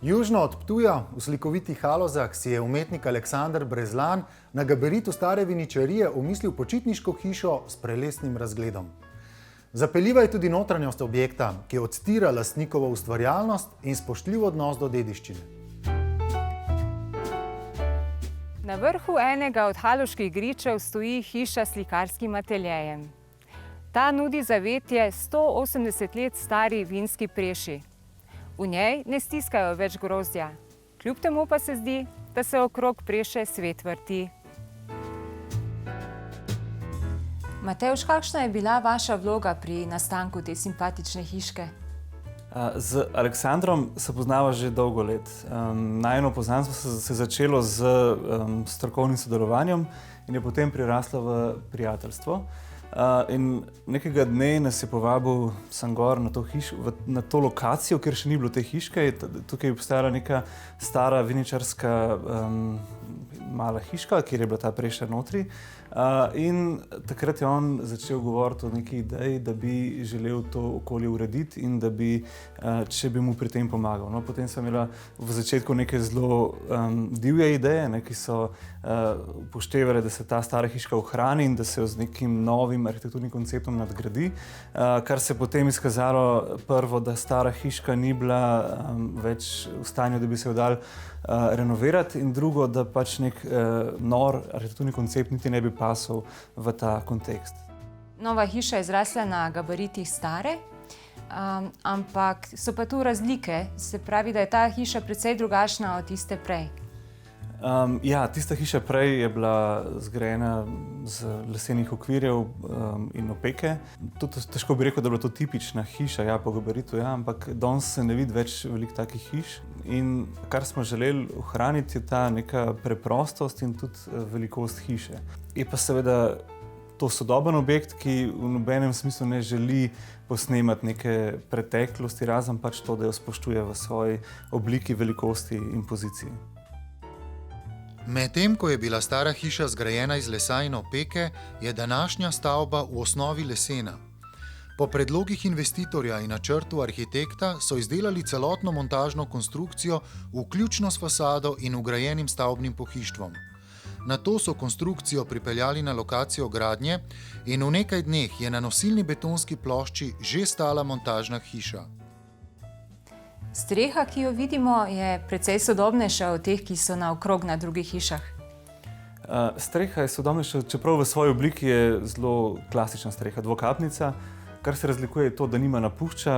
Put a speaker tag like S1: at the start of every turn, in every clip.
S1: Južno od Ptuja, v slikovitih Halozah, si je umetnik Aleksander Brezlan na gabaritu stare viničarije omislil počitniško hišo s prelesnim razgledom. Zapeljiva je tudi notranjost objekta, ki odstira lastnikovo ustvarjalnost in spoštljiv odnos do dediščine.
S2: Na vrhu enega od haloških gričev stoji hiša s slikarskim ateljejem. Ta nudi zavetje 180 let stari vinski preši. V njej ne stiskajo več grozdja. Kljub temu pa se zdi, da se okrog preše svet vrti. Matevž, kakšna je bila vaša vloga pri nastanku te simpatične hiške?
S3: Z Aleksandrom se poznava že dolgo let. Najino poznanstvo se je začelo z strokovnim sodelovanjem in je potem priraslo v prijateljstvo. In nekega dne nas je povabil sem gor na to hišo, na to lokacijo, kjer še ni bilo te hiške. Tukaj je obstajala neka stara viničarska mala hiška, kjer je bila ta preša notri. In takrat je on začel govoriti o neki ideji, da bi želel to okolje urediti in da bi, če bi mu pri tem pomagal. No, potem sem imela v začetku neke zelo divje ideje, ki so upoštevale, da se ta stara hiška ohrani in da se jo z nekim novim arhitekturnim konceptom nadgradi, kar se je potem izkazalo prvo, da stara hiška ni bila več v stanju, da bi se jo dal renovirati, in drugo, da pač nek nor arhitekturni koncept niti ne bi pasal v ta kontekst.
S2: Nova hiša je zrasla na gabaritih stare, ampak so pa tu razlike. Se pravi, da je ta hiša precej drugačna od tiste prej.
S3: Ja, tista hiša prej je bila zgrajena z lesenih okvirjev in opeke. Tudi težko bi rekel, da je bila to tipična hiša, ja, po gabaritu, ja, ampak danes se ne vidi več veliko takih hiš. In kar smo želeli ohraniti, je ta neka preprostost in tudi velikost hiše. Je pa seveda to sodoben objekt, ki v nobenem smislu ne želi posnemati neke preteklosti, razen pač to, da jo spoštuje v svoji obliki, velikosti in poziciji.
S1: Medtem ko je bila stara hiša zgrajena iz lesa in opeke, je današnja stavba v osnovi lesena. Po predlogih investitorja in načrtu arhitekta so izdelali celotno montažno konstrukcijo, vključno s fasado in vgrajenim stavbnim pohištvom. Nato so konstrukcijo pripeljali na lokacijo gradnje in v nekaj dneh je na nosilni betonski plošči že stala montažna hiša.
S2: Streha, ki jo vidimo, je precej sodobnejša od teh, ki so naokrog na drugih hišah.
S3: Streha je sodobnejša, čeprav v svoji obliki je zelo klasična streha, dvokapnica. Kar se razlikuje je to, da nima napušča,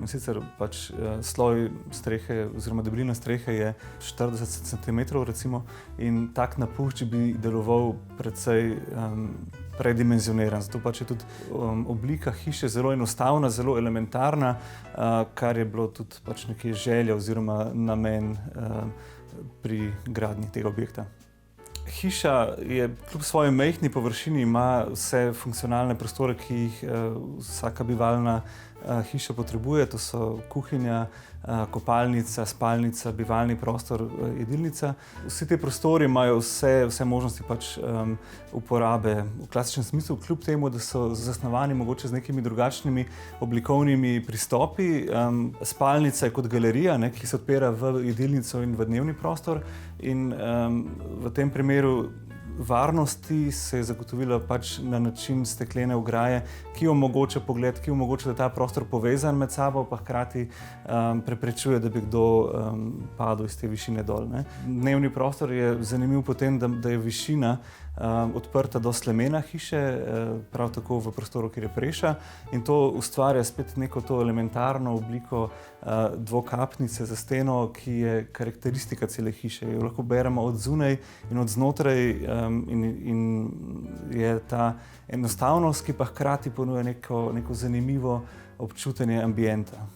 S3: in sicer pač sloj strehe oziroma debelina strehe je 40 cm recimo, in tak napušč bi deloval precej predimenzioniran. Zato pač je tudi oblika hiše zelo enostavna, zelo elementarna, kar je bilo tudi pač nekaj želja oziroma namen pri gradnji tega objekta. Hiša je kljub svoji majhni površini ima vse funkcionalne prostore, ki jih vsaka bivalna hiša potrebuje. To so kuhinja, kopalnica, spalnica, bivalni prostor, jedilnica. Vsi ti prostori imajo vse možnosti pač uporabe v klasičnem smislu, kljub temu, da so zasnovani mogoče z nekimi drugačnimi oblikovnimi pristopi. Spalnica je kot galerija, ki se odpira v jedilnico in v dnevni prostor, in v tem primeru varnosti se je zagotovila pač na način steklene ograje, ki omogoča pogled, ki omogoča, da je ta prostor povezan med sabo, pa hkrati preprečuje, da bi kdo padel iz te višine dol. Dnevni prostor je zanimiv po tem, da je višina odprta do slemena hiše, prav tako v prostoru, kjer je preša, in to ustvarja spet neko to elementarno obliko dvokapnice za steno, ki je karakteristika cele hiše. Jo lahko beremo od zunaj in od znotraj, in je ta enostavnost, ki pa hkrati ponuja neko zanimivo občutenje ambienta.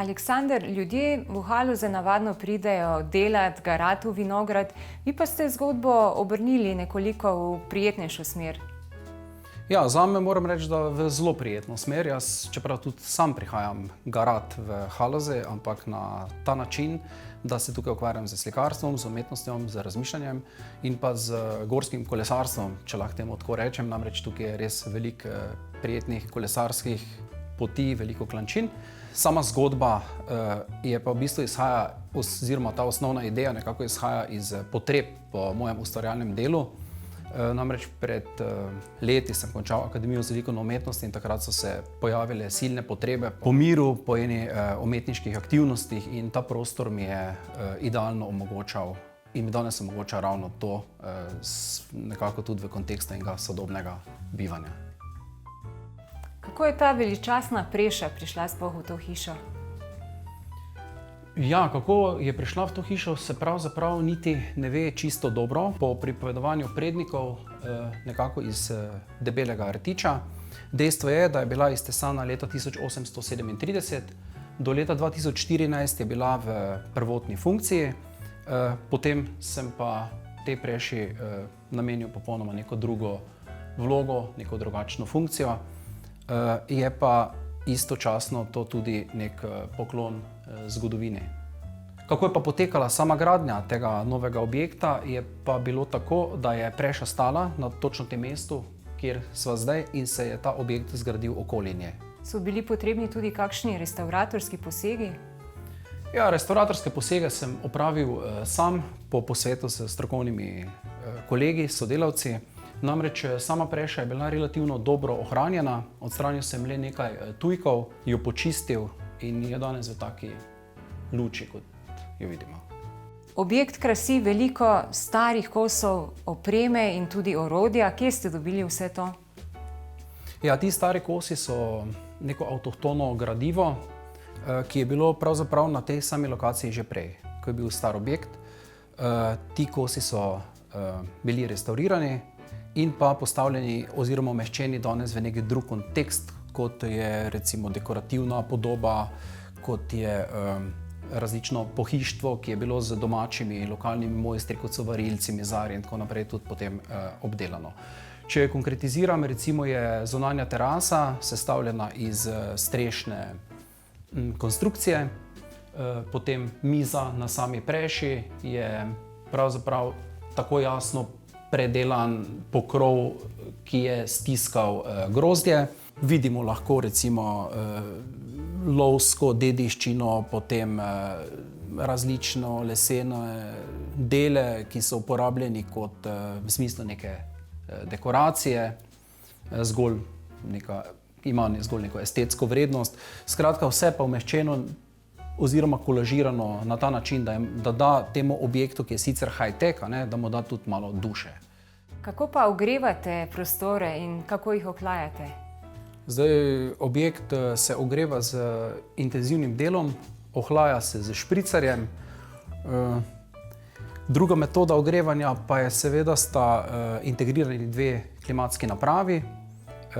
S2: Aleksander, ljudje v Haloze navadno pridejo delat, garati v vinograd, vi pa ste zgodbo obrnili nekoliko v prijetnejšo smer.
S4: Ja, zame moram reči, da v zelo prijetno smer. Jaz, čeprav tudi sam prihajam garat v Haloze, ampak na ta način, da se tukaj ukvarjam z slikarstvom, z umetnostjo, z razmišljanjem in pa z gorskim kolesarstvom, če lahko temu tako rečem. Namreč tukaj je res veliko prijetnih kolesarskih poti, veliko klančin. Sama zgodba je pa v bistvu izhaja, oziroma ta osnovna ideja nekako izhaja iz potreb po mojem ustvarjalnem delu. Namreč pred leti sem končal Akademijo za likovno umetnost in takrat so se pojavile silne potrebe po miru, po eni umetniških aktivnostih in ta prostor mi je idealno omogočal in mi danes omogoča ravno to, nekako tudi v kontekstu enega sodobnega bivanja.
S2: Kako je ta veličastna Preša prišla sploh v to hišo?
S4: Ja, kako je prišla v to hišo, se pravzaprav niti ne ve čisto dobro. Po pripovedovanju prednikov, nekako iz Debelega rtiča. Dejstvo je, da je bila iztesana leta 1837, do leta 2014 je bila v prvotni funkciji, potem sem pa tej Preši namenil popolnoma neko drugo vlogo, neko drugačno funkcijo. Je pa istočasno to tudi nek poklon zgodovini. Kako je pa potekala sama gradnja tega novega objekta, je pa bilo tako, da je Preša stala na točno tem mestu, kjer sva zdaj, in se je ta objekt zgradil okoli nje.
S2: So bili potrebni tudi kakšni restavratorski posegi?
S4: Ja, restavratorske posege sem opravil sam po posvetu s strokovnimi kolegi, sodelavci. Namreč sama Preša je bila relativno dobro ohranjena, odstranil sem le nekaj tujkov, jo počistil in je danes v taki luči, kot jo vidimo.
S2: Objekt krasi veliko starih kosov opreme in tudi orodja. Kje ste dobili vse to?
S4: Ja, ti stari kosi so neko avtohtono gradivo, ki je bilo pravzaprav na tej sami lokaciji že prej, ko je bil star objekt. Ti kosi so bili restaurirani in pa postavljeni oziroma umeščeni danes v nek drug kontekst, kot je recimo dekorativna podoba, kot je različno pohištvo, ki je bilo z domačimi lokalnimi mojstri, kot so varilci, mizarji in tako naprej, tudi potem obdelano. Če konkretiziram, recimo je zunanja terasa sestavljena iz strešne konstrukcije, potem miza na sami Preši je pravzaprav tako jasno predelan pokrov, ki je stiskal grozdje. Vidimo lahko recimo lovsko dediščino, potem različno lesene dele, ki so uporabljeni kot v smislu neke dekoracije, ima zgolj neko estetsko vrednost. Skratka, vse pa umeščeno oziroma kolažirano na ta način, da da temu objektu, ki je sicer high-tech, da mu da tudi malo duše.
S2: Kako pa ogrevate prostore in kako jih ohlajate?
S4: Zdaj, objekt se ogreva z intenzivnim delom, ohlaja se z špricarjem. Druga metoda ogrevanja pa je seveda sta integrirani dve klimatski napravi,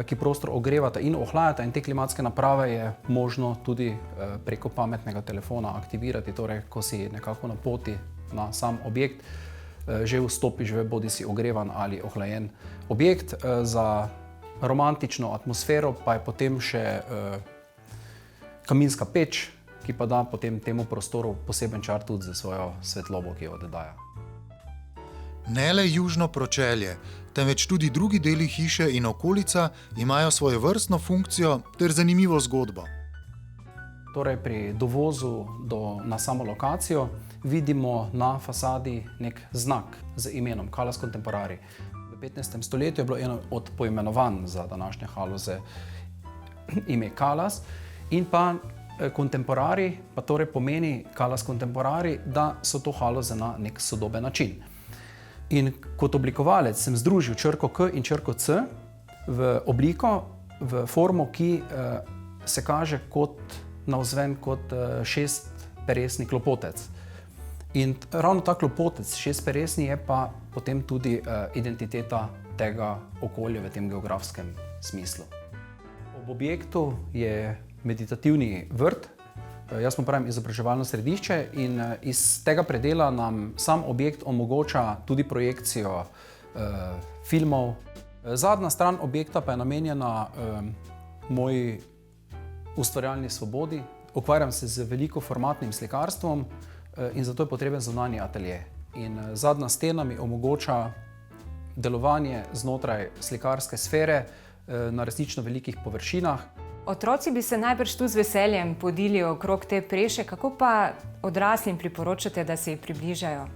S4: ki prostor ogrevata in ohlajata, in te klimatske naprave je možno tudi preko pametnega telefona aktivirati, torej ko si nekako na poti na sam objekt, že vstopiš v bodisi ogrevan ali ohlajen objekt. Za romantično atmosfero pa je potem še kaminska peč, ki pa da potem temu prostoru poseben čar tudi za svojo svetlobo, ki jo oddaja.
S1: Ne le južno pročelje, temveč tudi drugi deli hiše in okolica imajo svojevrstno funkcijo ter zanimivo zgodbo.
S4: Torej, pri dovozu na samo lokacijo vidimo na fasadi nek znak z imenom Kalas Contemporary. V 15. stoletju je bilo eno od poimenovanj za današnje Haloze ime Kalas, in pa Contemporary pa torej pomeni Kalas Contemporary, da so to Haloze na nek sodoben način. In kot oblikovalec sem združil črko K in črko C v obliko, v formo, ki se kaže navzven kot šestperesni klopotec. In ravno ta klopotec, šestperesni, je pa potem tudi identiteta tega okolja v tem geografskem smislu. Ob objektu je meditativni vrt, jaz mu pravim izobraževalno središče, in iz tega predela nam sam objekt omogoča tudi projekcijo filmov. Zadnja stran objekta pa je namenjena moji ustvarjalni svobodi. Ukvarjam se z velikoformatnim slikarstvom in zato je potreben zunanji atelje. In zadnja stena mi omogoča delovanje znotraj slikarske sfere na resnično velikih površinah.
S2: Otroci bi se najbrž tu z veseljem podili okrog te preše, kako pa odraslim priporočate, da se ji približajo?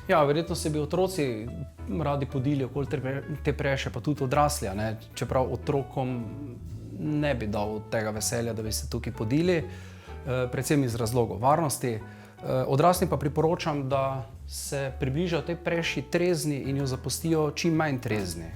S4: Ja, verjetno se bi otroci radi podili okoli te preše, pa tudi odrasli, ne? Čeprav otrokom ne bi dal tega veselja, da bi se tukaj podili, predvsem iz razlogov varnosti. Odraslim pa priporočam, da se približajo tej preši trezni in jo zapustijo čim manj trezni.